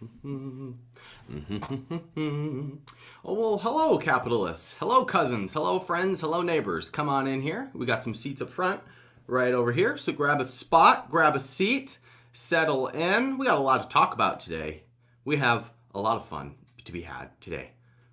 Oh, well, hello, capitalists. Hello, cousins. Hello, friends. Hello, neighbors. Come on in here. We got some seats up front right over here. So grab a spot, grab a seat, settle in. We got a lot to talk about today. We have a lot of fun to be had today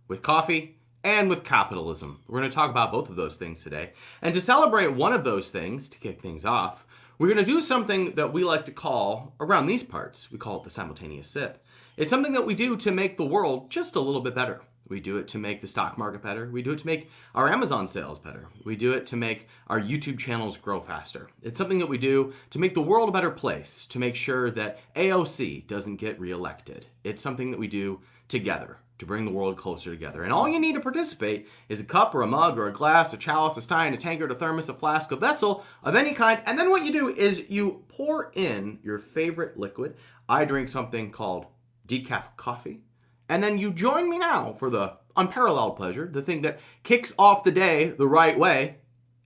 with coffee and with capitalism. We're going to talk about both of those things today. And to celebrate one of those things, to kick things off, we're going to do something that we like to call, around these parts, we call it the simultaneous sip. It's something that we do to make the world just a little bit better. We do it to make the stock market better. We do it to make our Amazon sales better. We do it to make our YouTube channels grow faster. It's something that we do to make the world a better place, to make sure that AOC doesn't get reelected. It's something that we do together to bring the world closer together. And all you need to participate is a cup or a mug or a glass, a chalice, a stein, a tankard, a thermos, a flask, a vessel of any kind. And then what you do is you pour in your favorite liquid. I drink something called decaf coffee. And then you join me now for the unparalleled pleasure, the thing that kicks off the day the right way,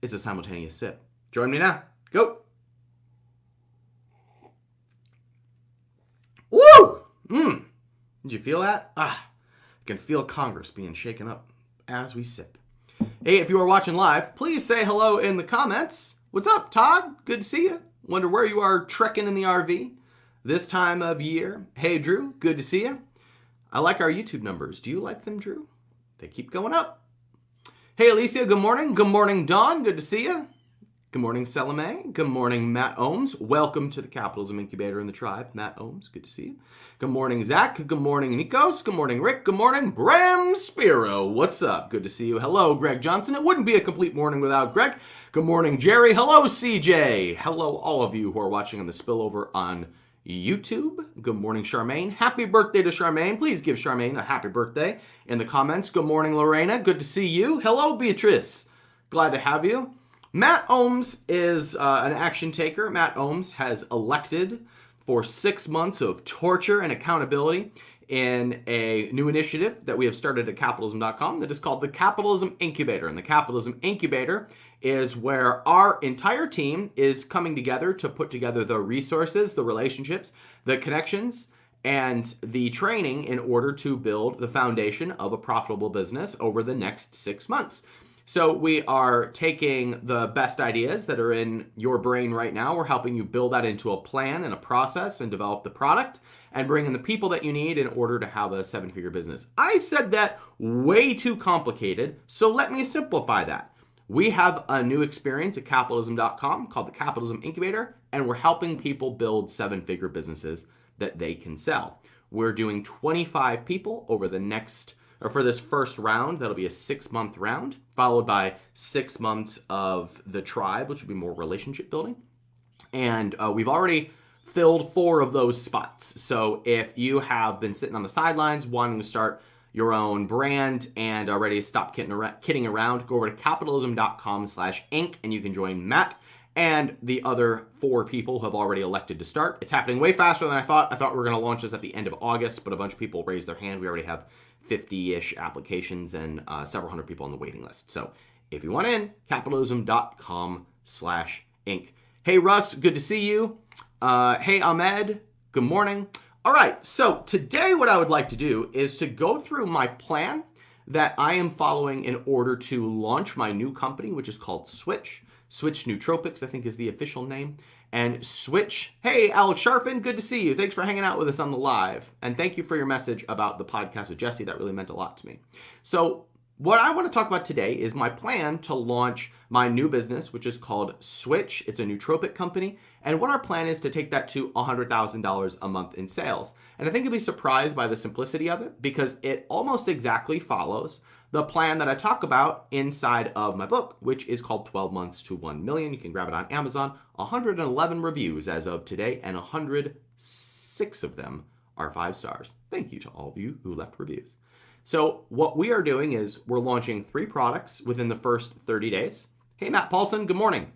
is a simultaneous sip. Join me now. Go. Woo! Did you feel that? I can feel Congress being shaken up as we sip. Hey, if you are watching live, please say hello in the comments. What's up, Todd? Good to see you. Wonder where you are trekking in the RV this time of year. Hey, Drew. Good to see you. I like our YouTube numbers. Do you like them, Drew? They keep going up. Hey, Alicia. Good morning. Good morning, Dawn. Good to see you. Good morning, Salome. Good morning, Matt Ohms. Welcome to the Capitalism Incubator in the Tribe. Matt Ohms, good to see you. Good morning, Zach. Good morning, Nikos. Good morning, Rick. Good morning, Bram Spiro. What's up? Good to see you. Hello, Greg Johnson. It wouldn't be a complete morning without Greg. Good morning, Jerry. Hello, CJ. Hello, all of you who are watching on the spillover on YouTube. Good morning, Charmaine. Happy birthday to Charmaine. Please give Charmaine a happy birthday in the comments. Good morning, Lorena. Good to see you. Hello, Beatrice. Glad to have you. Matt Ohms is an action taker. Matt Ohms has elected for 6 months of torture and accountability in a new initiative that we have started at capitalism.com that is called the Capitalism Incubator. And the Capitalism Incubator is where our entire team is coming together to put together the resources, the relationships, the connections, and the training in order to build the foundation of a profitable business over the next 6 months. So we are taking the best ideas that are in your brain right now. We're helping you build that into a plan and a process and develop the product and bring in the people that you need in order to have a 7-figure business. I said that way too complicated, so let me simplify that. We have a new experience at capitalism.com called the Capitalism Incubator, and we're helping people build 7-figure businesses that they can sell. We're doing 25 people over the next for this first round. That'll be a 6-month round, followed by 6 months of the tribe, which will be more relationship building. And we've already filled 4 of those spots. So if you have been sitting on the sidelines wanting to start your own brand and are ready to stop kidding around, go over to capitalism.com/inc and you can join Matt and the other 4 people who have already elected to start. It's happening way faster than I thought. I thought we were going to launch this at the end of August, but a bunch of people raised their hand. We already have 50-ish applications and several hundred people on the waiting list. So if you want in, capitalism.com/inc. Hey, Russ, good to see you. Hey, Ahmed, good morning. All right, so today what I would like to do is to go through my plan that I am following in order to launch my new company, which is called Switch. Switch Nootropics, I think, is the official name. And Switch, hey, Alex Sharfin, good to see you. Thanks for hanging out with us on the live. And thank you for your message about the podcast with Jesse. That really meant a lot to me. So what I want to talk about today is my plan to launch my new business, which is called Switch. It's a nootropic company. And what our plan is to take that to $100,000 a month in sales. And I think you'll be surprised by the simplicity of it because it almost exactly follows the plan that I talk about inside of my book, which is called 12 Months to 1 Million. You can grab it on Amazon. 111 reviews as of today, and 106 of them are 5 stars. Thank you to all of you who left reviews. So what we are doing is we're launching 3 products within the first 30 days. Hey, Matt Paulson, good morning.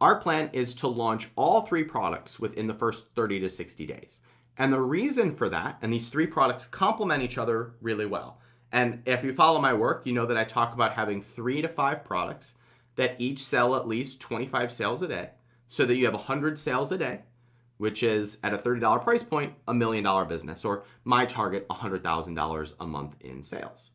Our plan is to launch all 3 products within the first 30 to 60 days. And the reason for that, and these 3 products complement each other really well. And if you follow my work, you know that I talk about having 3 to 5 products that each sell at least 25 sales a day so that you have 100 sales a day which is at a $30 price point, $1 million business, or my target, $100,000 a month in sales.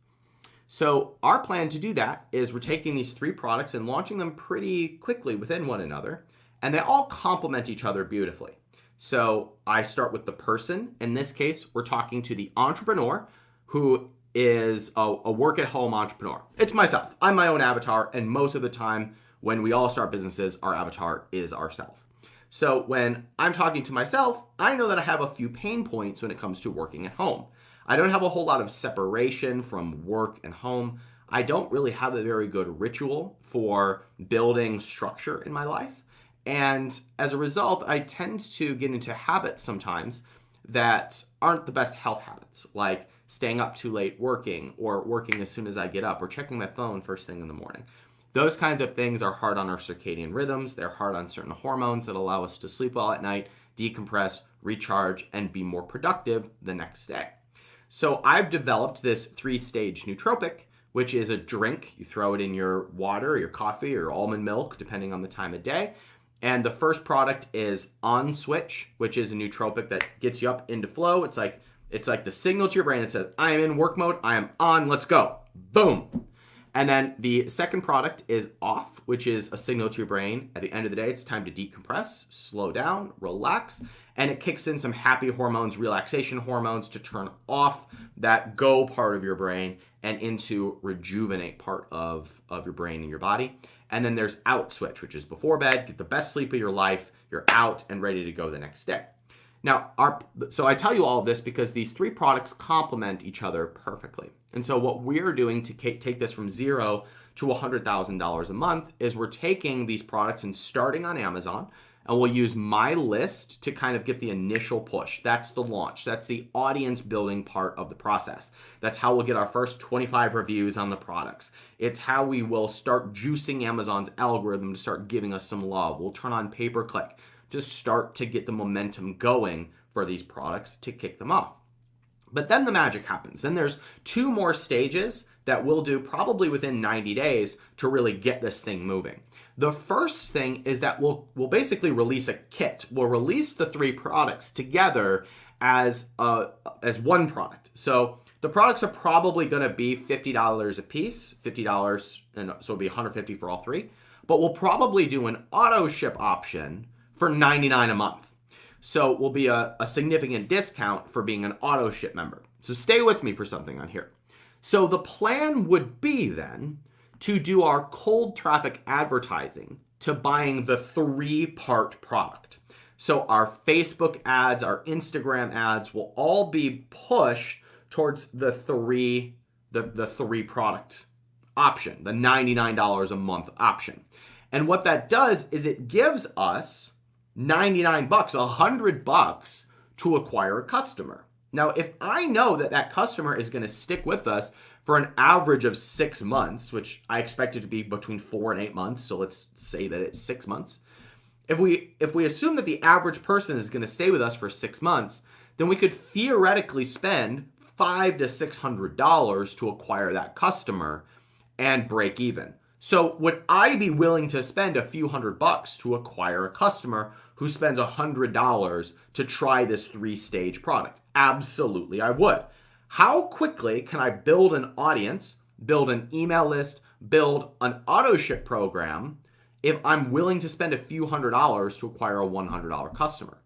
So our plan to do that is we're taking these 3 products and launching them pretty quickly within one another, and they all complement each other beautifully. So I start with the person. In this case, we're talking to the entrepreneur who is a work-at-home entrepreneur. It's myself. I'm my own avatar, and most of the time when we all start businesses, our avatar is ourself. So when I'm talking to myself, I know that I have a few pain points when it comes to working at home. I don't have a whole lot of separation from work and home. I don't really have a very good ritual for building structure in my life. And as a result, I tend to get into habits sometimes that aren't the best health habits, like staying up too late working, or working as soon as I get up, or checking my phone first thing in the morning. Those kinds of things are hard on our circadian rhythms. They're hard on certain hormones that allow us to sleep well at night, decompress, recharge, and be more productive the next day. So I've developed this 3-stage nootropic, which is a drink. You throw it in your water, your coffee, or almond milk, depending on the time of day. And the first product is On Switch, which is a nootropic that gets you up into flow. It's like the signal to your brain that says, I am in work mode, I am on, let's go. Boom. And then the second product is Off, which is a signal to your brain. At the end of the day, it's time to decompress, slow down, relax, and it kicks in some happy hormones, relaxation hormones, to turn off that go part of your brain and into rejuvenate part of your brain and your body. And then there's Out Switch, which is before bed, get the best sleep of your life, you're out and ready to go the next day. Now, so I tell you all of this because these 3 products complement each other perfectly. And so what we're doing to take this from $0 to $100,000 a month is we're taking these products and starting on Amazon, and we'll use my list to kind of get the initial push. That's the launch. That's the audience building part of the process. That's how we'll get our first 25 reviews on the products. It's how we will start juicing Amazon's algorithm to start giving us some love. We'll turn on pay-per-click to start to get the momentum going for these products to kick them off. But then the magic happens. Then there's 2 more stages that we'll do probably within 90 days to really get this thing moving. The first thing is that we'll basically release a kit. We'll release the 3 products together as one product. So the products are probably going to be $50 a piece, $50, and so it'll be $150 for all 3. But we'll probably do an auto ship option for $99 a month. So will be a significant discount for being an auto ship member. So stay with me for something on here. So the plan would be then to do our cold traffic advertising to buying the 3-part product. So our Facebook ads, our Instagram ads will all be pushed towards the 3 product option, the $99 a month option. And what that does is it gives us $99, $100 to acquire a customer. Now, if I know that that customer is going to stick with us for an average of 6 months, which I expect it to be between 4 and 8 months, so let's say that it's 6 months. If we assume that the average person is going to stay with us for 6 months, then we could theoretically spend $500 to $600 to acquire that customer and break even. So would I be willing to spend a few $100 to acquire a customer who spends $100 to try this 3-stage product? Absolutely, I would. How quickly can I build an audience, build an email list, build an auto ship program if I'm willing to spend a few $100 to acquire a $100 customer?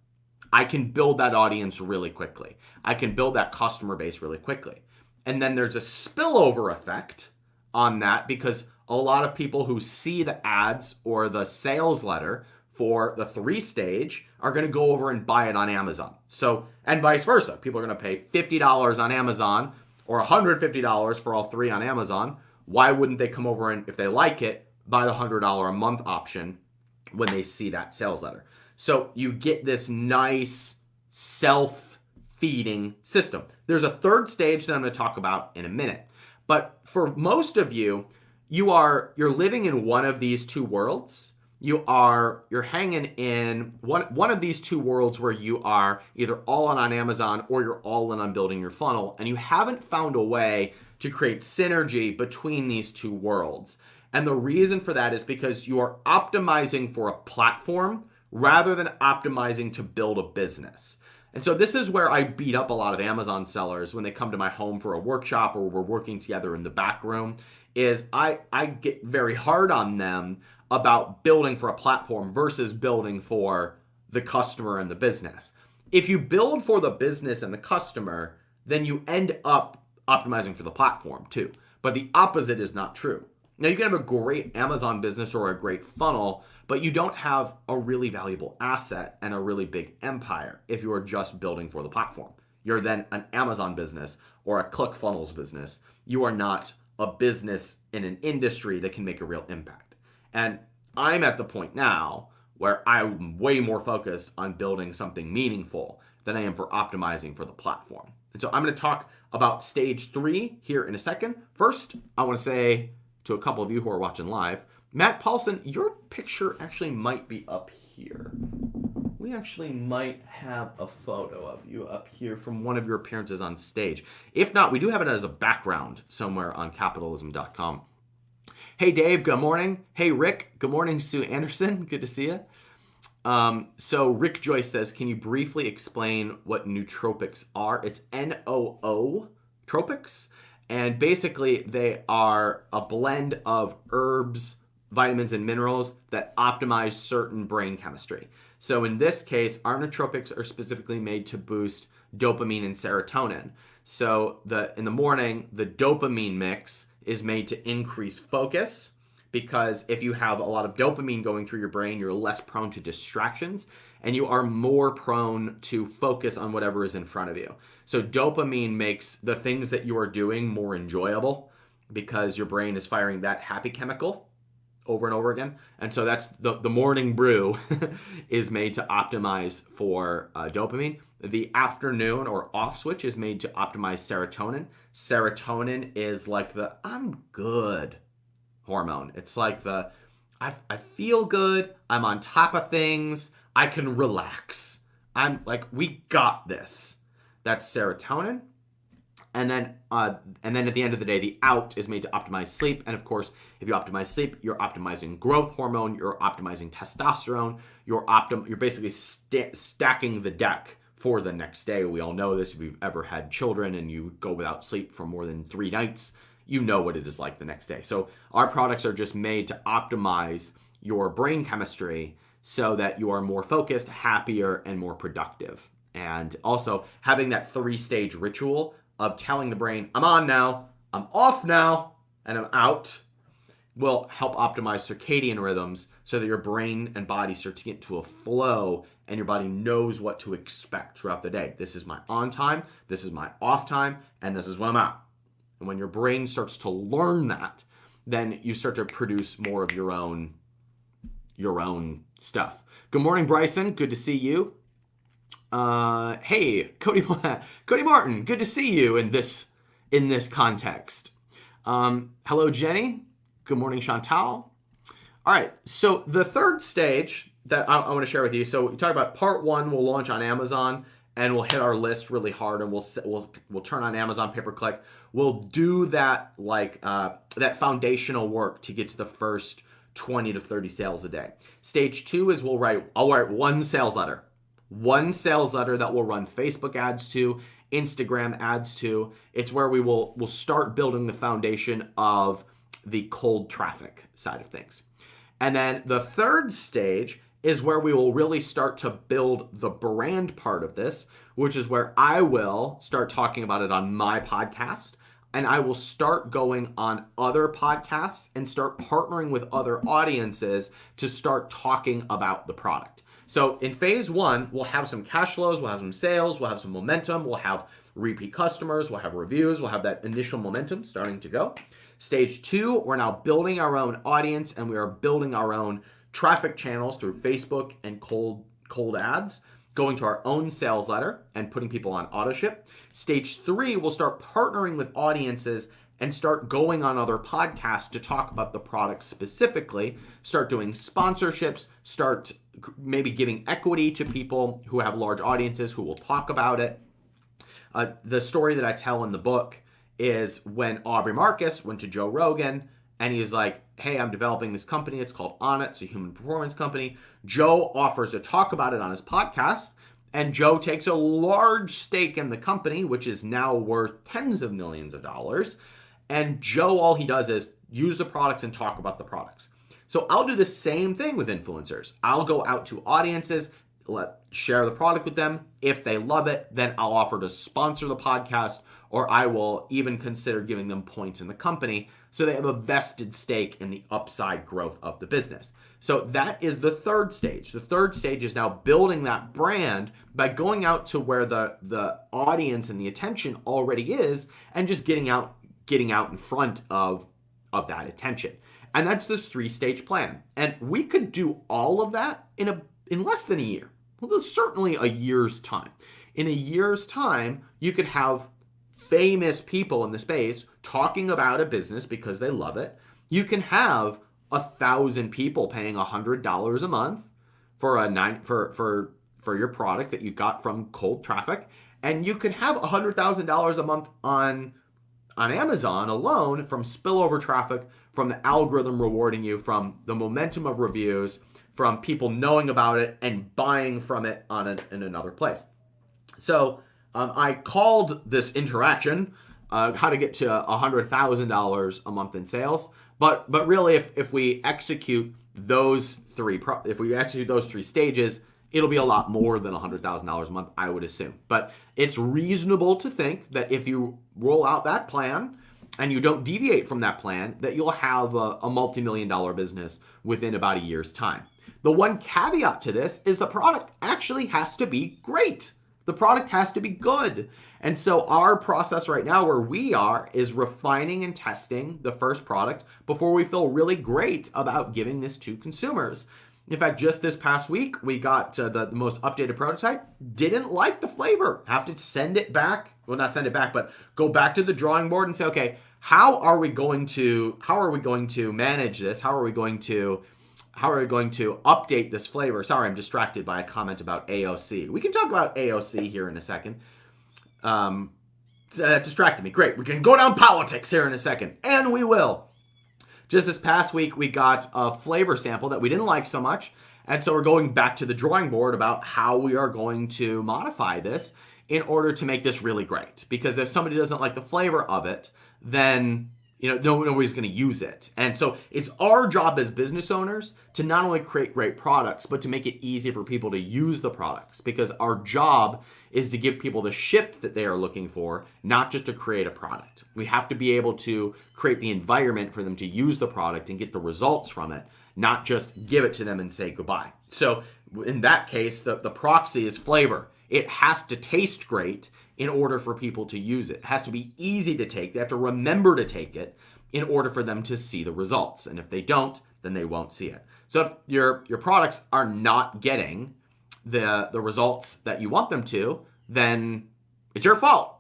I can build that audience really quickly. I can build that customer base really quickly. And then there's a spillover effect on that because a lot of people who see the ads or the sales letter for the 3-stage are going to go over and buy it on Amazon. So, and vice versa. People are going to pay $50 on Amazon or $150 for all 3 on Amazon. Why wouldn't they come over and, if they like it, buy the $100 a month option when they see that sales letter? So you get this nice self-feeding system. There's a 3rd stage that I'm going to talk about in a minute. But for most of you, you're living in one of these 2 worlds. You're hanging in one of these 2 worlds where you are either all in on Amazon or you're all in on building your funnel, and you haven't found a way to create synergy between these 2 worlds. And the reason for that is because you are optimizing for a platform rather than optimizing to build a business. And so this is where I beat up a lot of Amazon sellers when they come to my home for a workshop or we're working together in the back room, is I get very hard on them about building for a platform versus building for the customer and the business. If you build for the business and the customer, then you end up optimizing for the platform too. But the opposite is not true. Now, you can have a great Amazon business or a great funnel, but you don't have a really valuable asset and a really big empire if you are just building for the platform. You're then an Amazon business or a ClickFunnels business. You are not a business in an industry that can make a real impact. And I'm at the point now where I'm way more focused on building something meaningful than I am for optimizing for the platform. And so I'm going to talk about stage 3 here in a second. First, I want to say to a couple of you who are watching live, Matt Paulson, your picture actually might be up here. We actually might have a photo of you up here from one of your appearances on stage. If not, we do have it as a background somewhere on capitalism.com. Hey, Dave, good morning. Hey, Rick, good morning. Sue Anderson, good to see you. So Rick Joyce says, can you briefly explain what nootropics are? It's N-O-O tropics. And basically, they are a blend of herbs, vitamins, and minerals that optimize certain brain chemistry. So in this case, our nootropics are specifically made to boost dopamine and serotonin. So in the morning, the dopamine mix is made to increase focus, because if you have a lot of dopamine going through your brain, you're less prone to distractions and you are more prone to focus on whatever is in front of you. So dopamine makes the things that you are doing more enjoyable because your brain is firing that happy chemical over and over again. And so that's the morning brew is made to optimize for dopamine. The afternoon or off switch is made to optimize serotonin. Serotonin is like the I'm good hormone. It's like the I feel good, I'm on top of things, I can relax. I'm like, we got this. That's serotonin. And then at the end of the day, the out is made to optimize sleep. And of course, if you optimize sleep, you're optimizing growth hormone, you're optimizing testosterone, you're basically stacking the deck for the next day. We all know this. If you've ever had children and you go without sleep for more than 3 nights, you know what it is like the next day. So our products are just made to optimize your brain chemistry so that you are more focused, happier, and more productive. And also having that 3-stage ritual of telling the brain, I'm on now, I'm off now, and I'm out, will help optimize circadian rhythms so that your brain and body start to get into a flow and your body knows what to expect throughout the day. This is my on time, this is my off time, and this is when I'm out. And when your brain starts to learn that, then you start to produce more of your own stuff. Good morning, Bryson. Good to see you. Hey, Cody Martin. Good to see you in this context. Hello, Jenny. Good morning, Chantal. All right. So the third stage that I want to share with you. So we talk about part 1. We'll launch on Amazon and we'll hit our list really hard, and we'll turn on Amazon pay-per-click. We'll do that that foundational work to get to the first 20 to 30 sales a day. Stage 2 is I'll write one sales letter that we'll run Facebook ads to, Instagram ads to. It's where we'll start building the foundation of the cold traffic side of things. And then the third stage is where we will really start to build the brand part of this, which is where I will start talking about it on my podcast. And I will start going on other podcasts and start partnering with other audiences to start talking about the product. So in phase 1, we'll have some cash flows, we'll have some sales, we'll have some momentum, we'll have repeat customers, we'll have reviews, we'll have that initial momentum starting to go. Stage 2, we're now building our own audience and we are building our own traffic channels through Facebook and cold ads, going to our own sales letter and putting people on auto ship. Stage 3, we'll start partnering with audiences and start going on other podcasts to talk about the product specifically, start doing sponsorships, start maybe giving equity to people who have large audiences who will talk about it. The story that I tell in the book is when Aubrey Marcus went to Joe Rogan and he's like, hey, I'm developing this company. It's called Onnit. It's a human performance company. Joe offers to talk about it on his podcast, and Joe takes a large stake in the company, which is now worth tens of millions of dollars. And Joe, all he does is use the products and talk about the products. So I'll do the same thing with influencers. I'll go out to audiences, share the product with them. If they love it, then I'll offer to sponsor the podcast, or I will even consider giving them points in the company so they have a vested stake in the upside growth of the business. So that is the third stage. The third stage is now building that brand by going out to where the audience and the attention already is, and just getting out in front of that attention. And that's the 3-stage plan. And we could do all of that in less than a year. Well, there's certainly a year's time. In a year's time, you could have famous people in the space talking about a business because they love it. You can have 1,000 people paying $100 a month for your product that you got from cold traffic, and you could have $100,000 a month on Amazon alone from spillover traffic, from the algorithm rewarding you, from the momentum of reviews, from people knowing about it and buying from it in another place. So I called this interaction how to get to $100,000 a month in sales. But really, if we execute those three stages, it'll be a lot more than $100,000 a month, I would assume. But it's reasonable to think that if you roll out that plan and you don't deviate from that plan, that you'll have a multi-million-dollar business within about a year's time. The one caveat to this is the product actually has to be great. The product has to be good. And so our process right now, where we are, is refining and testing the first product before we feel really great about giving this to consumers. In fact, just this past week, we got the most updated prototype. Didn't like the flavor. Have to send it back. Well, not send it back, but go back to the drawing board and say, okay, how are we going to manage this? How are we going to update this flavor? Sorry, I'm distracted by a comment about AOC. We can talk about AOC here in a second. That distracted me. Great. We can go down politics here in a second, and we will. Just this past week, we got a flavor sample that we didn't like so much, and so we're going back to the drawing board about how we are going to modify this in order to make this really great. Because if somebody doesn't like the flavor of it, then nobody's going to use it. And so it's our job as business owners to not only create great products, but to make it easy for people to use the products, because our job is to give people the shift that they are looking for, not just to create a product. We have to be able to create the environment for them to use the product and get the results from it, not just give it to them and say goodbye. So in that case, the proxy is flavor. It has to taste great in order for people to use it. It has to be easy to take. They have to remember to take it in order for them to see the results. And if they don't, then they won't see it. So if your products are not getting the results that you want them to, then it's your fault,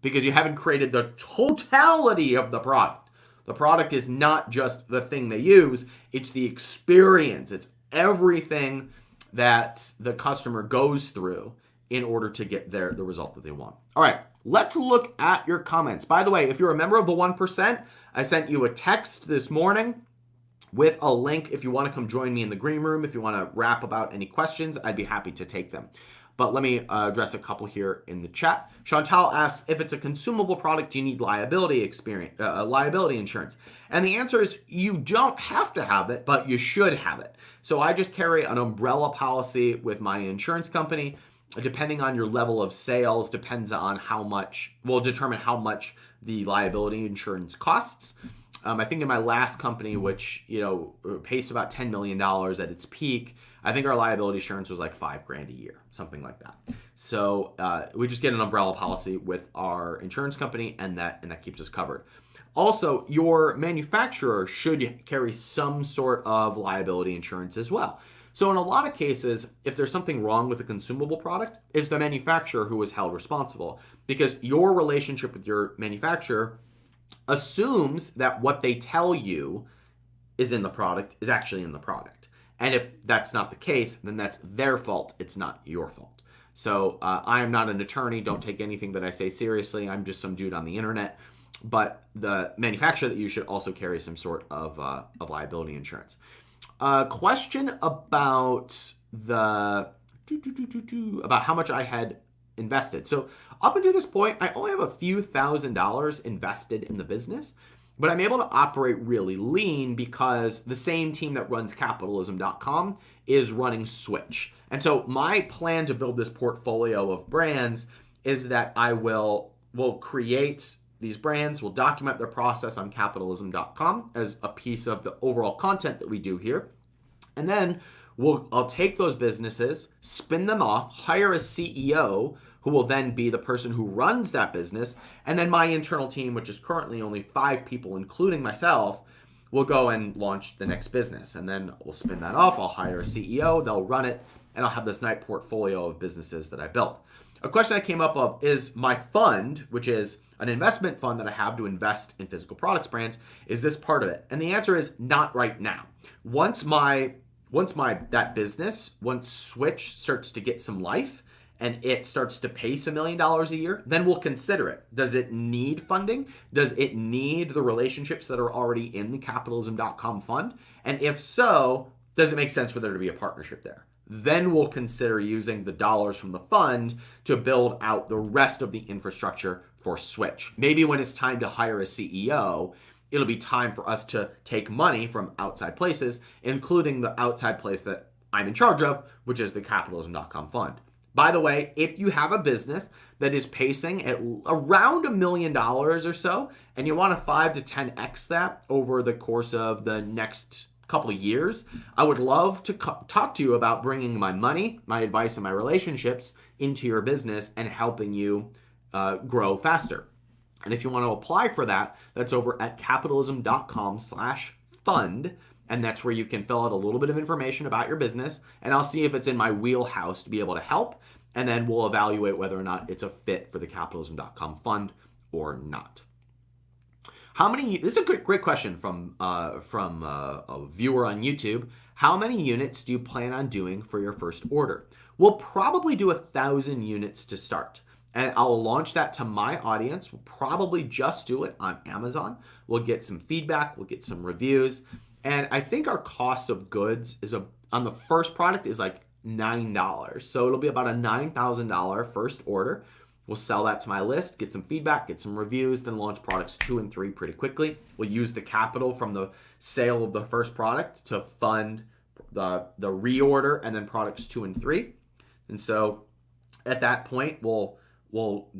because you haven't created the totality of the product. The product is not just the thing they use, it's the experience. It's everything that the customer goes through in order to get the result that they want. All right, let's look at your comments. By the way, if you're a member of the 1%, I sent you a text this morning with a link. If you want to come join me in the green room, if you want to rap about any questions, I'd be happy to take them. But let me address a couple here in the chat. Chantal asks, if it's a consumable product, do you need liability insurance? And the answer is you don't have to have it, but you should have it. So I just carry an umbrella policy with my insurance company. Depending on your level of sales, depends on will determine how much the liability insurance costs. I think in my last company, which paced about $10 million at its peak, I think our liability insurance was like $5,000 a year, something like that. So we just get an umbrella policy with our insurance company, and that keeps us covered. Also, your manufacturer should carry some sort of liability insurance as well. So in a lot of cases, if there's something wrong with a consumable product, it's the manufacturer who is held responsible, because your relationship with your manufacturer assumes that what they tell you is in the product is actually in the product. And if that's not the case, then that's their fault. It's not your fault. So I am not an attorney. Don't take anything that I say seriously. I'm just some dude on the internet but the manufacturer that you should also carry some sort of liability insurance. Question about about how much I had invested. So up until this point, I only have a few $1,000s invested in the business, but I'm able to operate really lean because the same team that runs capitalism.com is running Switch. And so my plan to build this portfolio of brands is that I will create these brands, we'll document their process on capitalism.com as a piece of the overall content that we do here. And then I'll take those businesses, spin them off, hire a CEO who will then be the person who runs that business. And then my internal team, which is currently only 5 people, including myself, will go and launch the next business. And then we'll spin that off. I'll hire a CEO, they'll run it, and I'll have this nice portfolio of businesses that I built. A question that came up of is my fund, which is an investment fund that I have to invest in physical products brands, is this part of it? And the answer is not right now. Once Switch starts to get some life and it starts to pace $1 million a year, then we'll consider it. Does it need funding? Does it need the relationships that are already in the capitalism.com fund? And if so, does it make sense for there to be a partnership there? Then we'll consider using the dollars from the fund to build out the rest of the infrastructure for Switch. Maybe when it's time to hire a CEO, it'll be time for us to take money from outside places, including the outside place that I'm in charge of, which is the capitalism.com fund. By the way, if you have a business that is pacing at around $1 million or so, and you want to 5 to 10x that over the course of the next couple of years, I would love to talk to you about bringing my money, my advice, and my relationships into your business and helping you grow faster. And if you want to apply for that, that's over at capitalism.com/fund. And that's where you can fill out a little bit of information about your business. And I'll see if it's in my wheelhouse to be able to help. And then we'll evaluate whether or not it's a fit for the capitalism.com fund or not. This is a great question from a viewer on YouTube. How many units do you plan on doing for your first order? We'll probably do 1,000 units to start. And I'll launch that to my audience. We'll probably just do it on Amazon. We'll get some feedback. We'll get some reviews. And I think our cost of goods on the first product is like $9. So it'll be about a $9,000 first order. We'll sell that to my list, get some feedback, get some reviews, then launch products 2 and 3 pretty quickly. We'll use the capital from the sale of the first product to fund the reorder and then products 2 and 3. And so at that point, we'll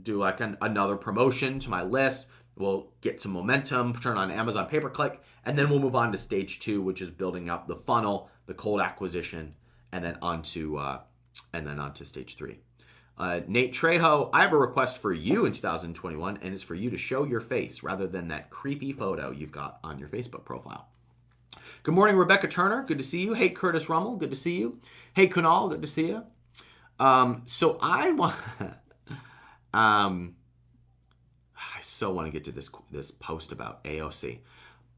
do like another promotion to my list. We'll get some momentum, turn on Amazon pay-per-click, and then we'll move on to stage 2, which is building up the funnel, the cold acquisition, and then onto stage 3. Nate Trejo, I have a request for you in 2021, and it's for you to show your face rather than that creepy photo you've got on your Facebook profile. Good morning, Rebecca Turner. Good to see you. Hey, Curtis Rummel. Good to see you. Hey, Kunal. Good to see you. So I want... I so want to get to this post about AOC.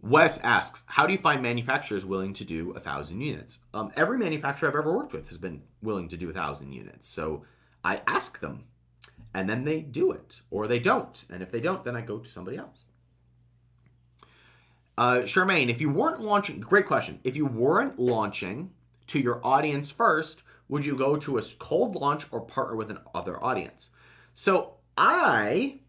Wes asks, how do you find manufacturers willing to do 1,000 units? Every manufacturer I've ever worked with has been willing to do 1,000 units. So I ask them, and then they do it, or they don't. And if they don't, then I go to somebody else. Charmaine, if you weren't launching, great question. If you weren't launching to your audience first, would you go to a cold launch or partner with another audience? So I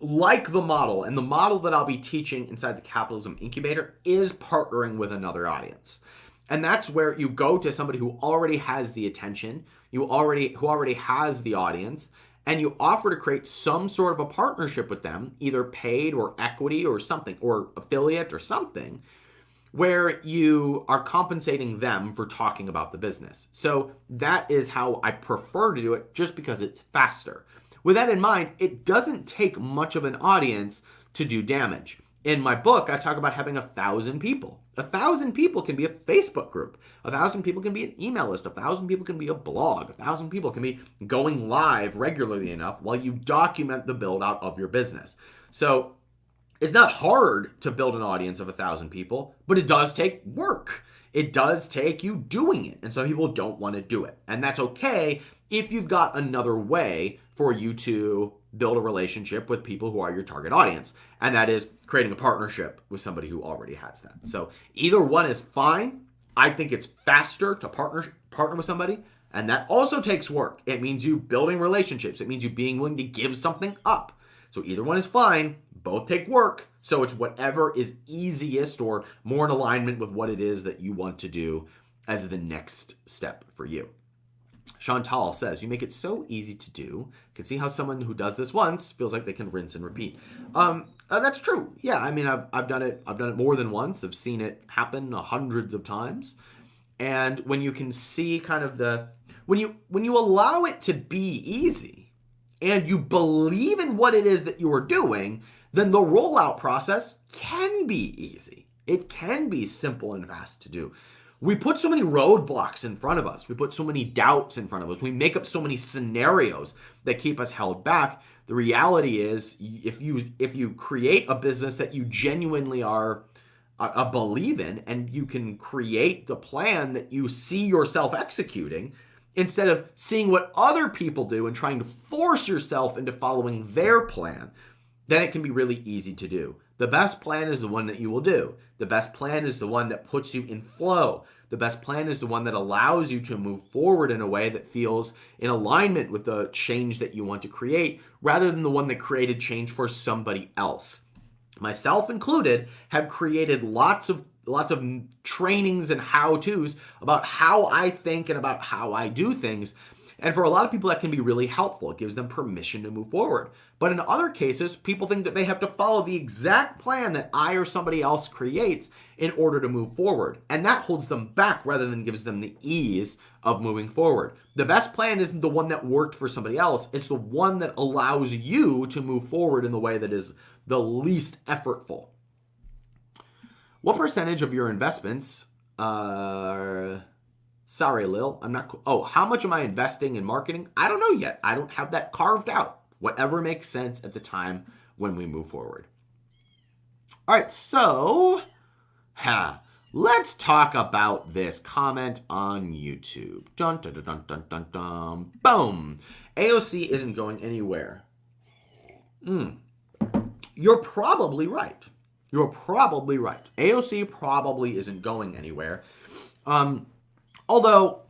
like the model, and the model that I'll be teaching inside the Capitalism Incubator is partnering with another audience. And that's where you go to somebody who already has the attention, who already has the audience, and you offer to create some sort of a partnership with them, either paid or equity or something, or affiliate or something, where you are compensating them for talking about the business. So that is how I prefer to do it, just because it's faster. With that in mind, it doesn't take much of an audience to do damage. In my book, I talk about having 1,000 people. 1,000 people can be a Facebook group. 1,000 people can be an email list. 1,000 people can be a blog. 1,000 people can be going live regularly enough while you document the build out of your business. So it's not hard to build an audience of 1,000 people, but it does take work. It does take you doing it. And some people don't want to do it. And that's okay if you've got another way for you to build a relationship with people who are your target audience. And that is creating a partnership with somebody who already has that. So either one is fine. I think it's faster to partner with somebody. And that also takes work. It means you building relationships. It means you being willing to give something up. So either one is fine. Both take work. So it's whatever is easiest or more in alignment with what it is that you want to do as the next step for you. Chantal says, you make it so easy to do. Can see how someone who does this once feels like they can rinse and repeat. That's true. Yeah, I mean, I've done it. I've done it more than once. I've seen it happen hundreds of times. And when you can see kind of when you allow it to be easy and you believe in what it is that you are doing, then the rollout process can be easy. It can be simple and fast to do. We put so many roadblocks in front of us. We put so many doubts in front of us. We make up so many scenarios that keep us held back. The reality is, if you create a business that you genuinely believe in, and you can create the plan that you see yourself executing, instead of seeing what other people do and trying to force yourself into following their plan, then it can be really easy to do. The best plan is the one that you will do. The best plan is the one that puts you in flow. The best plan is the one that allows you to move forward in a way that feels in alignment with the change that you want to create, rather than the one that created change for somebody else. Myself included, have created lots of trainings and how-tos about how I think and about how I do things. And for a lot of people, that can be really helpful. It gives them permission to move forward. But in other cases, people think that they have to follow the exact plan that I or somebody else creates in order to move forward. And that holds them back rather than gives them the ease of moving forward. The best plan isn't the one that worked for somebody else. It's the one that allows you to move forward in the way that is the least effortful. What percentage of your investments Sorry, Lil, I'm not. How much am I investing in marketing? I don't know yet. I don't have that carved out. Whatever makes sense at the time when we move forward. All right, so let's talk about this comment on YouTube. Dun, dun, dun, dun, dun, dun, dun. Boom. AOC isn't going anywhere. You're probably right. You're probably right. AOC probably isn't going anywhere. Although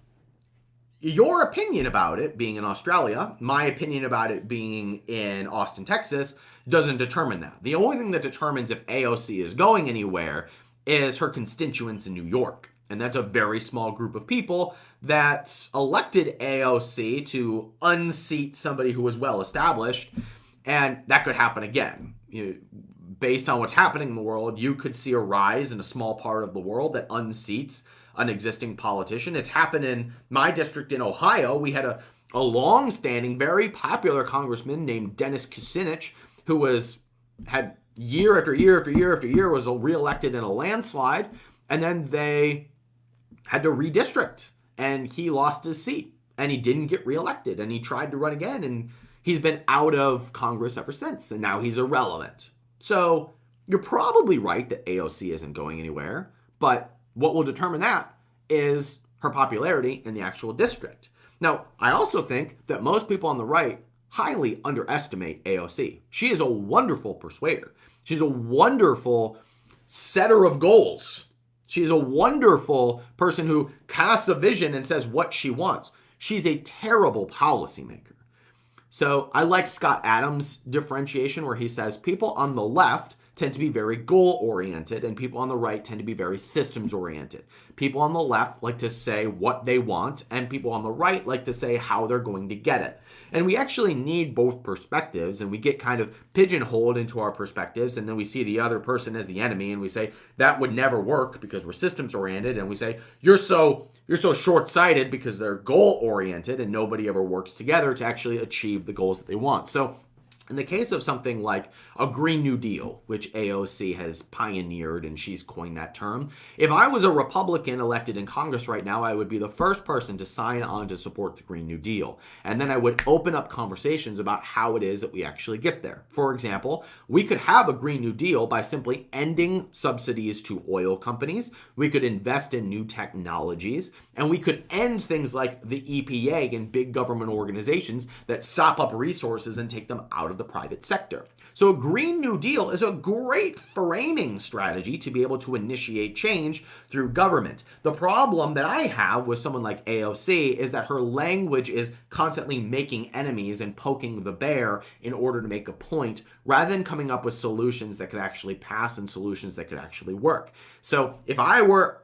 your opinion about it being in Australia, my opinion about it being in Austin, Texas, doesn't determine that. The only thing that determines if AOC is going anywhere is her constituents in New York. And that's a very small group of people that elected AOC to unseat somebody who was well established. And that could happen again. Based on what's happening in the world, you could see a rise in a small part of the world that unseats an existing politician. It's happened in my district in Ohio. We had a long-standing, very popular congressman named Dennis Kucinich, who had year after year after year after year was reelected in a landslide, and then they had to redistrict, and he lost his seat, and he didn't get reelected, and he tried to run again, and he's been out of Congress ever since, and now he's irrelevant. So you're probably right that AOC isn't going anywhere, but what will determine that is her popularity in the actual district. Now, I also think that most people on the right highly underestimate AOC. She is a wonderful persuader. She's a wonderful setter of goals. She's a wonderful person who casts a vision and says what she wants. She's a terrible policymaker. So I like Scott Adams' differentiation where he says people on the left tend to be very goal-oriented, and people on the right tend to be very systems-oriented. People on the left like to say what they want, and people on the right like to say how they're going to get it. And we actually need both perspectives, and we get kind of pigeonholed into our perspectives, and then we see the other person as the enemy, and we say, that would never work because we're systems-oriented, and we say, you're so short-sighted because they're goal-oriented, and nobody ever works together to actually achieve the goals that they want. So In the case of something like a Green New Deal, which AOC has pioneered and she's coined that term, if I was a Republican elected in Congress right now, I would be the first person to sign on to support the Green New Deal. And then I would open up conversations about how it is that we actually get there. For example, we could have a Green New Deal by simply ending subsidies to oil companies. We could invest in new technologies, and we could end things like the EPA and big government organizations that sop up resources and take them out of the private sector. So a Green New Deal is a great framing strategy to be able to initiate change through government. The problem that I have with someone like AOC is that her language is constantly making enemies and poking the bear in order to make a point, rather than coming up with solutions that could actually pass and solutions that could actually work. So if I were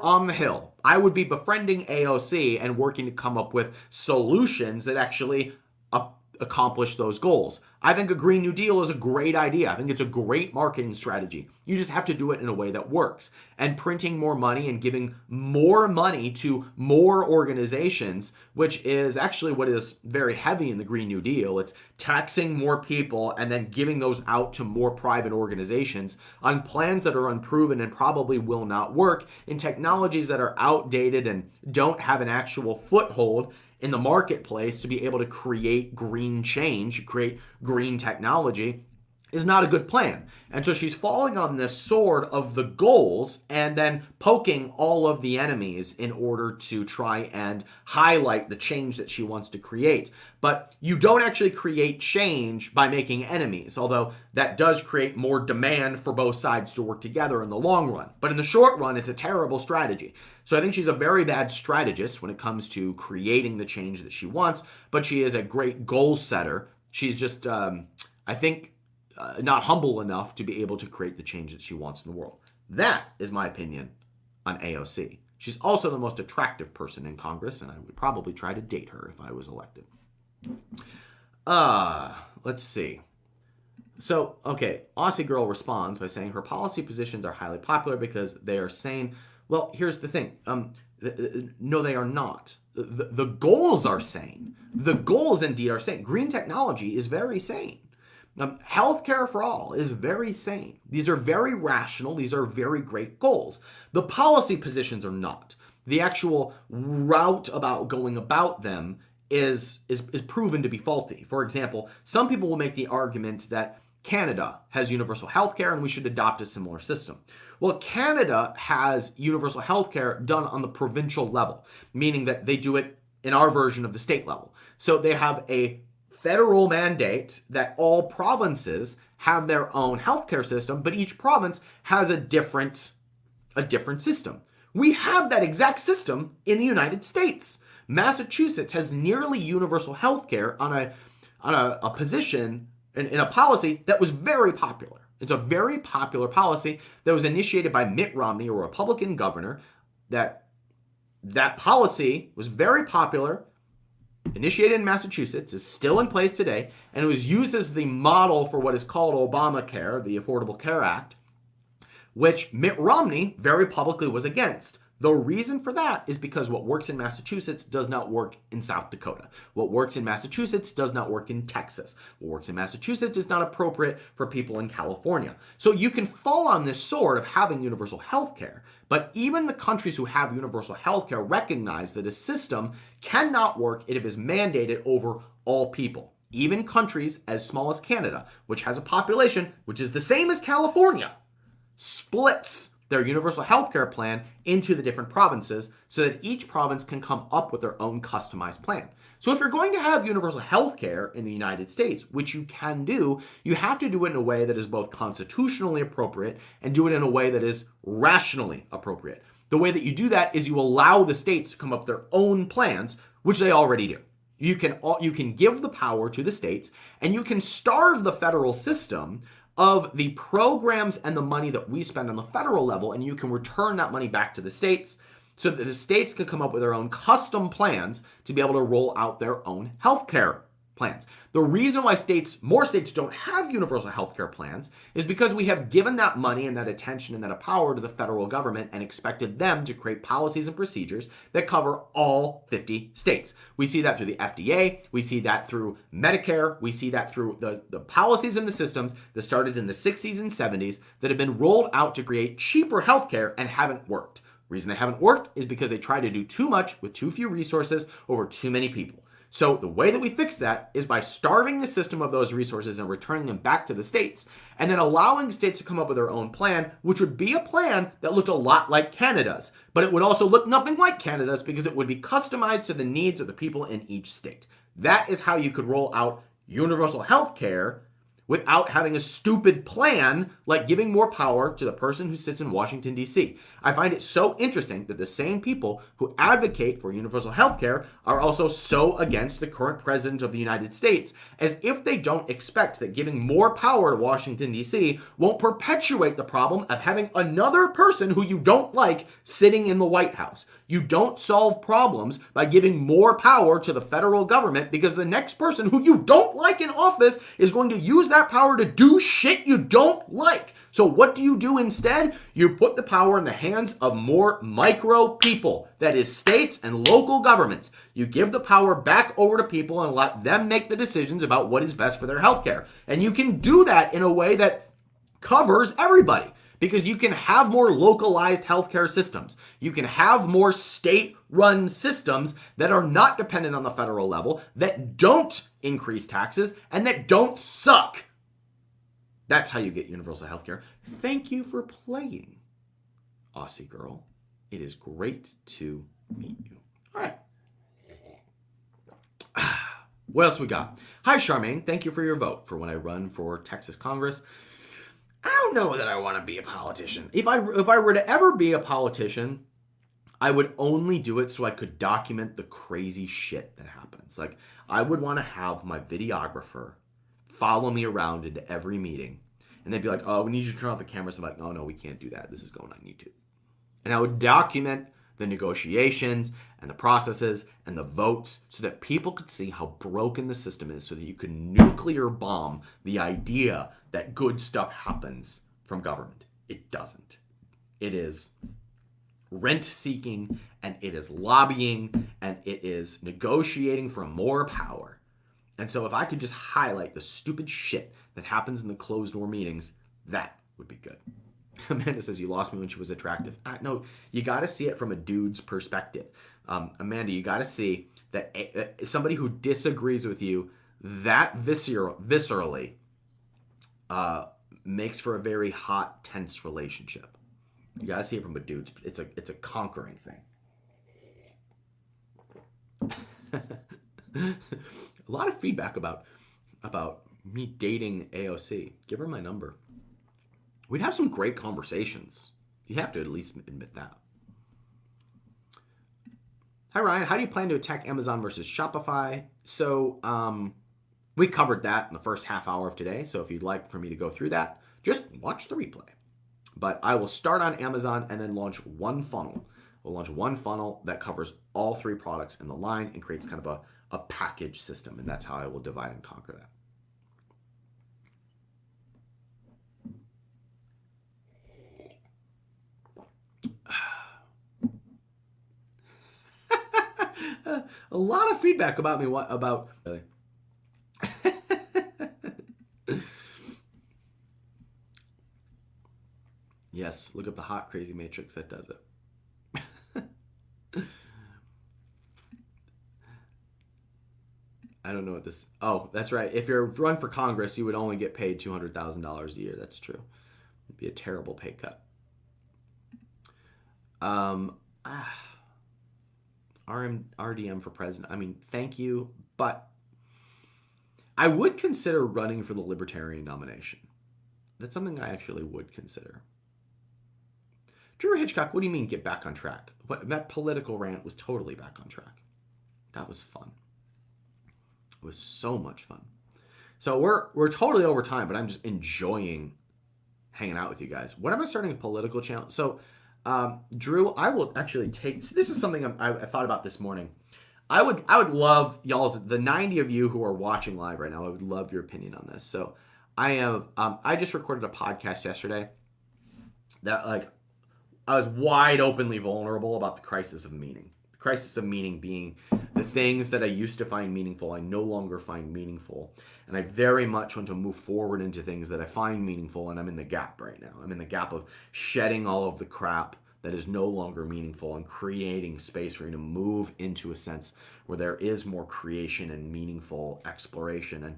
on the Hill, I would be befriending AOC and working to come up with solutions that actually accomplish those goals. I think a Green New Deal is a great idea. I think it's a great marketing strategy. You just have to do it in a way that works. And printing more money and giving more money to more organizations, which is actually what is very heavy in the Green New Deal. It's taxing more people and then giving those out to more private organizations on plans that are unproven and probably will not work, in technologies that are outdated and don't have an actual foothold in the marketplace to be able to create green change, create green technology, is not a good plan. And so she's falling on this sword of the goals and then poking all of the enemies in order to try and highlight the change that she wants to create. But you don't actually create change by making enemies, although that does create more demand for both sides to work together in the long run. But in the short run, it's a terrible strategy. So I think she's a very bad strategist when it comes to creating the change that she wants, but she is a great goal setter. She's just, I think, not humble enough to be able to create the change that she wants in the world. That is my opinion on AOC. She's also the most attractive person in Congress, and I would probably try to date her if I was elected. Let's see. So, okay, Aussie Girl responds by saying her policy positions are highly popular because they are sane. Well, here's the thing. No, they are not. The goals are sane. The goals indeed are sane. Green technology is very sane. Healthcare for all is very sane. These are very rational. These are very great goals. The policy positions are not. The actual route about going about them is proven to be faulty. For example, some people will make the argument that Canada has universal healthcare and we should adopt a similar system. Well, Canada has universal healthcare done on the provincial level, meaning that they do it in our version of the state level. So they have a federal mandate that all provinces have their own healthcare system, but each province has a different system. We have that exact system in the United States. Massachusetts has nearly universal healthcare on a position in a policy that was very popular. It's a very popular policy that was initiated by Mitt Romney, a Republican governor. That policy was very popular, initiated in Massachusetts, is still in place today, and it was used as the model for what is called Obamacare, the Affordable Care Act, which Mitt Romney very publicly was against. The reason for that is because what works in Massachusetts does not work in South Dakota. What works in Massachusetts does not work in Texas. What works in Massachusetts is not appropriate for people in California. So you can fall on this sword of having universal health care, but even the countries who have universal health care recognize that a system cannot work if it is mandated over all people. Even countries as small as Canada, which has a population which is the same as California, splits their universal healthcare plan into the different provinces so that each province can come up with their own customized plan. So if you're going to have universal healthcare in the United States, which you can do, you have to do it in a way that is both constitutionally appropriate and do it in a way that is rationally appropriate. The way that you do that is you allow the states to come up with their own plans, which they already do. You can give the power to the states, and you can starve the federal system of the programs and the money that we spend on the federal level, and you can return that money back to the states so that the states can come up with their own custom plans to be able to roll out their own healthcare plans. The reason why more states don't have universal health care plans is because we have given that money and that attention and that power to the federal government and expected them to create policies and procedures that cover all 50 states. We see that through the FDA. We see that through Medicare. We see that through the policies and the systems that started in the 60s and 70s that have been rolled out to create cheaper health care and haven't worked. Reason they haven't worked is because they try to do too much with too few resources over too many people. So the way that we fix that is by starving the system of those resources and returning them back to the states, and then allowing states to come up with their own plan, which would be a plan that looked a lot like Canada's. But it would also look nothing like Canada's because it would be customized to the needs of the people in each state. That is how you could roll out universal health care without having a stupid plan like giving more power to the person who sits in Washington, D.C. I find it so interesting that the same people who advocate for universal health care are also so against the current president of the United States, as if they don't expect that giving more power to Washington, D.C. won't perpetuate the problem of having another person who you don't like sitting in the White House. You don't solve problems by giving more power to the federal government because the next person who you don't like in office is going to use that power to do shit you don't like. So what do you do instead? You put the power in the hands of more micro people, that is states and local governments. You give the power back over to people and let them make the decisions about what is best for their healthcare. And you can do that in a way that covers everybody. Because you can have more localized healthcare systems. You can have more state-run systems that are not dependent on the federal level, that don't increase taxes, and that don't suck. That's how you get universal healthcare. Thank you for playing, Aussie girl. It is great to meet you. All right. What else we got? Hi, Charmaine. Thank you for your vote for when I run for Texas Congress. I don't know that I want to be a politician. If I were to ever be a politician, I would only do it so I could document the crazy shit that happens. Like, I would want to have my videographer follow me around into every meeting. And they'd be like, oh, we need you to turn off the cameras. I'm like, no, we can't do that. This is going on YouTube. And I would document the negotiations and the processes and the votes so that people could see how broken the system is, so that you could nuclear bomb the idea that good stuff happens from government. It doesn't. It is rent-seeking, and it is lobbying, and it is negotiating for more power. And so if I could just highlight the stupid shit that happens in the closed-door meetings, that would be good. Amanda says, you lost me when she was attractive. No, you got to see it from a dude's perspective. Amanda, you got to see that somebody who disagrees with you that viscerally makes for a very hot, tense relationship. You got to see it from a dude's. It's a conquering thing. A lot of feedback about me dating AOC. Give her my number. We'd have some great conversations. You have to at least admit that. Hi, Ryan. How do you plan to attack Amazon versus Shopify? So we covered that in the first half hour of today. So if you'd like for me to go through that, just watch the replay. But I will start on Amazon and then launch one funnel. We'll launch one funnel that covers all three products in the line and creates kind of a package system. And that's how I will divide and conquer that. A lot of feedback about me. What about? Yes, look up the hot crazy matrix that does it. I don't know what this. Oh, that's right. If you're run for Congress, you would only get paid $200,000 a year. That's true. It'd be a terrible pay cut. RDM for president. I mean, thank you, but I would consider running for the Libertarian nomination. That's something I actually would consider. Drew Hitchcock, what do you mean get back on track? That political rant was totally back on track. That was fun. It was so much fun. So we're totally over time, but I'm just enjoying hanging out with you guys. When am I starting a political channel? So Drew, I will actually take, so this is something I thought about this morning. I would love y'all's, the 90 of you who are watching live right now. I would love your opinion on this. So I just recorded a podcast yesterday that like I was wide openly vulnerable about the crisis of meaning. The crisis of meaning being the things that I used to find meaningful, I no longer find meaningful. And I very much want to move forward into things that I find meaningful, and I'm in the gap right now. I'm in the gap of shedding all of the crap that is no longer meaningful and creating space for you to move into a sense where there is more creation and meaningful exploration. And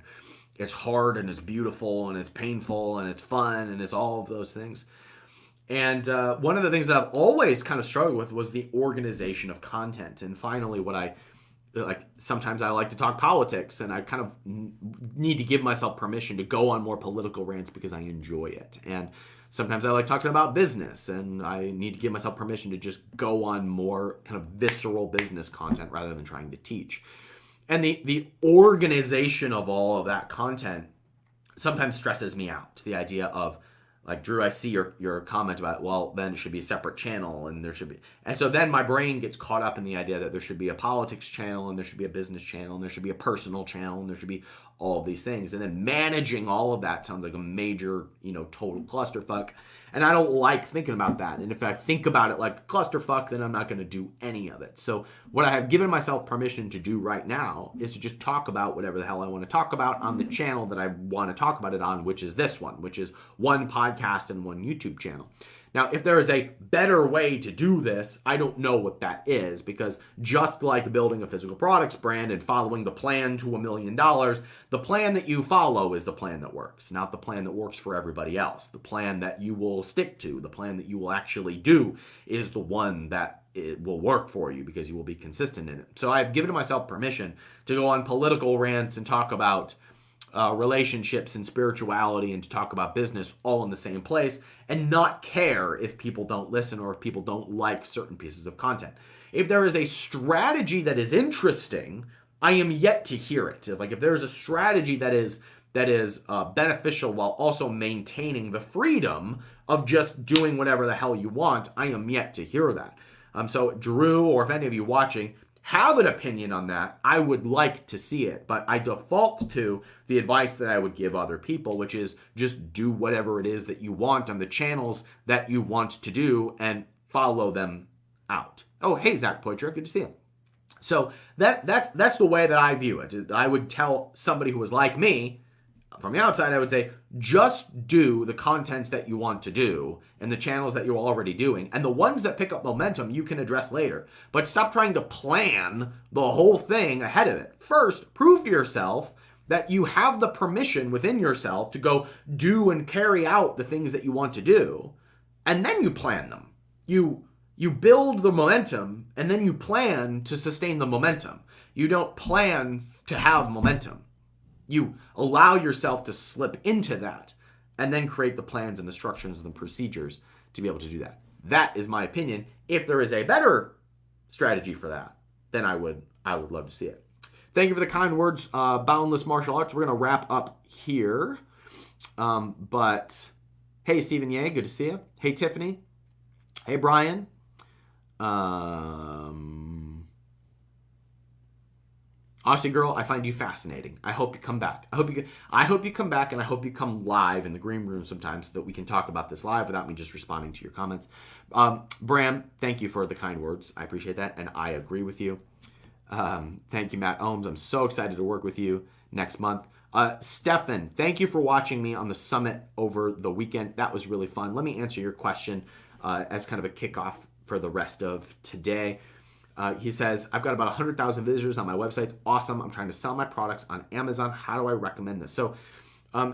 it's hard and it's beautiful and it's painful and it's fun and it's all of those things. And one of the things that I've always kind of struggled with was the organization of content. And finally, sometimes I like to talk politics, and I kind of need to give myself permission to go on more political rants because I enjoy it. And sometimes I like talking about business, and I need to give myself permission to just go on more kind of visceral business content rather than trying to teach. And the organization of all of that content sometimes stresses me out. The idea of, like, Drew, I see your comment about, well, then it should be a separate channel, and there should be, and so then my brain gets caught up in the idea that there should be a politics channel, and there should be a business channel, and there should be a personal channel, and there should be all of these things. And then managing all of that sounds like a major, total clusterfuck. And I don't like thinking about that. And if I think about it like clusterfuck, then I'm not going to do any of it. So what I have given myself permission to do right now is to just talk about whatever the hell I want to talk about on the channel that I want to talk about it on, which is this one, which is one podcast and one YouTube channel. Now, if there is a better way to do this, I don't know what that is, because just like building a physical products brand and following the plan to $1 million, the plan that you follow is the plan that works, not the plan that works for everybody else. The plan that you will stick to, the plan that you will actually do, is the one that it will work for you because you will be consistent in it. So I've given myself permission to go on political rants and talk about relationships and spirituality and to talk about business all in the same place, and not care if people don't listen or if people don't like certain pieces of content. If there is a strategy that is interesting, I am yet to hear it. If there is a strategy that is beneficial while also maintaining the freedom of just doing whatever the hell you want, I am yet to hear that. So Drew, or if any of you watching have an opinion on that, I would like to see it. But I default to the advice that I would give other people, which is just do whatever it is that you want on the channels that you want to do and follow them out. Oh, hey, Zach Poitras, good to see you. So that's the way that I view it. I would tell somebody who was like me, from the outside, I would say, just do the content that you want to do and the channels that you're already doing. And the ones that pick up momentum, you can address later. But stop trying to plan the whole thing ahead of it. First, prove to yourself that you have the permission within yourself to go do and carry out the things that you want to do. And then you plan them. You build the momentum, and then you plan to sustain the momentum. You don't plan to have momentum. You allow yourself to slip into that and then create the plans and the structures and the procedures to be able to do that. That is my opinion. If there is a better strategy for that, then I would love to see it. Thank you for the kind words, Boundless Martial Arts. We're going to wrap up here. But hey, Stephen Ye, good to see you. Hey, Tiffany. Hey, Brian. Aussie girl, I find you fascinating. I hope you come back. I hope you come back, and I hope you come live in the green room sometime so that we can talk about this live without me just responding to your comments. Bram, thank you for the kind words. I appreciate that, and I agree with you. Thank you, Matt Ohms. I'm so excited to work with you next month. Stefan, thank you for watching me on the summit over the weekend. That was really fun. Let me answer your question as kind of a kickoff for the rest of today. He says, I've got about 100,000 visitors on my website. It's awesome. I'm trying to sell my products on Amazon. How do I recommend this? So,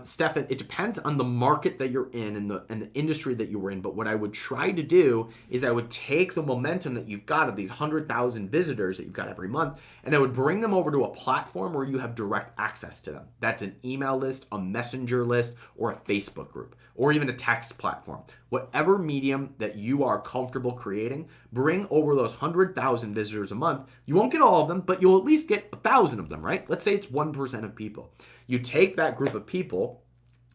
Stefan, it depends on the market that you're in and the industry that you were in. But what I would try to do is I would take the momentum that you've got of these 100,000 visitors that you've got every month, and I would bring them over to a platform where you have direct access to them. That's an email list, a messenger list, or a Facebook group, or even a text platform. Whatever medium that you are comfortable creating, bring over those 100,000 visitors a month. You won't get all of them, but you'll at least get 1,000 of them, right? Let's say it's 1% of people. You take that group of people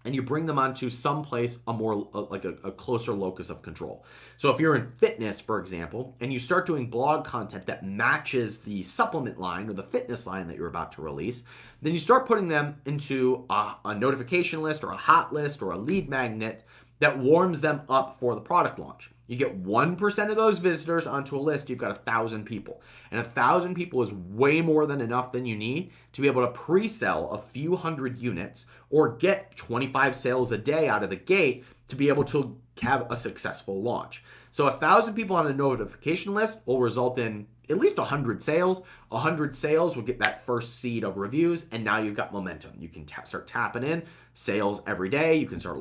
and you bring them onto some place a more like a closer locus of control. So if you're in fitness, for example, and you start doing blog content that matches the supplement line or the fitness line that you're about to release, then you start putting them into a notification list or a hot list or a lead magnet that warms them up for the product launch. You get 1% of those visitors onto a list, you've got 1,000 people. And 1,000 people is way more than enough than you need to be able to pre-sell a few hundred units or get 25 sales a day out of the gate to be able to have a successful launch. So 1,000 people on a notification list will result in at least 100 sales. 100 sales will get that first seed of reviews, and now you've got momentum. You can start tapping in sales every day. You can start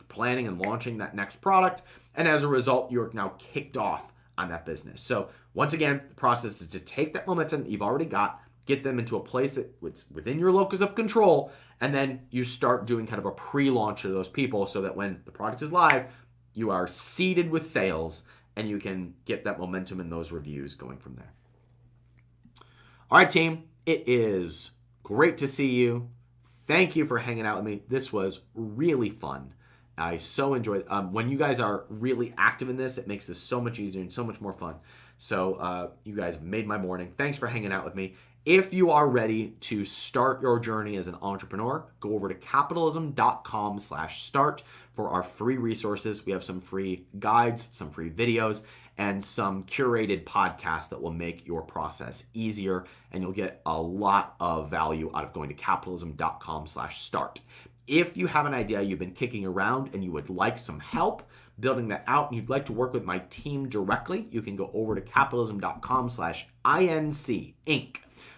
planning and launching that next product. And as a result, you're now kicked off on that business. So once again, the process is to take that momentum that you've already got, get them into a place that's within your locus of control, and then you start doing kind of a pre-launch of those people so that when the product is live, you are seeded with sales and you can get that momentum and those reviews going from there. All right, team, it is great to see you. Thank you for hanging out with me. This was really fun. I so enjoyed when you guys are really active in this. It makes this so much easier and so much more fun. So you guys made my morning. Thanks for hanging out with me. If you are ready to start your journey as an entrepreneur, go over to capitalism.com/start for our free resources. We have some free guides, some free videos, and some curated podcasts that will make your process easier. And you'll get a lot of value out of going to capitalism.com/start. If you have an idea you've been kicking around and you would like some help building that out and you'd like to work with my team directly, you can go over to capitalism.com/inc.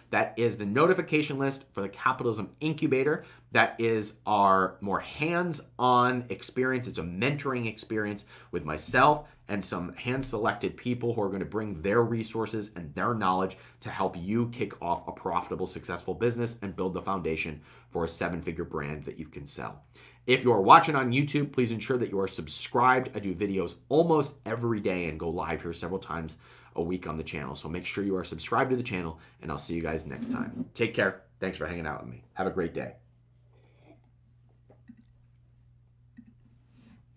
That is the notification list for the Capitalism Incubator. That is our more hands-on experience. It's a mentoring experience with myself and some hand-selected people who are going to bring their resources and their knowledge to help you kick off a profitable, successful business and build the foundation for a 7-figure brand that you can sell. If you are watching on YouTube, please ensure that you are subscribed. I do videos almost every day and go live here several times a week on the channel. So make sure you are subscribed to the channel, and I'll see you guys next time. Take care. Thanks for hanging out with me. Have a great day.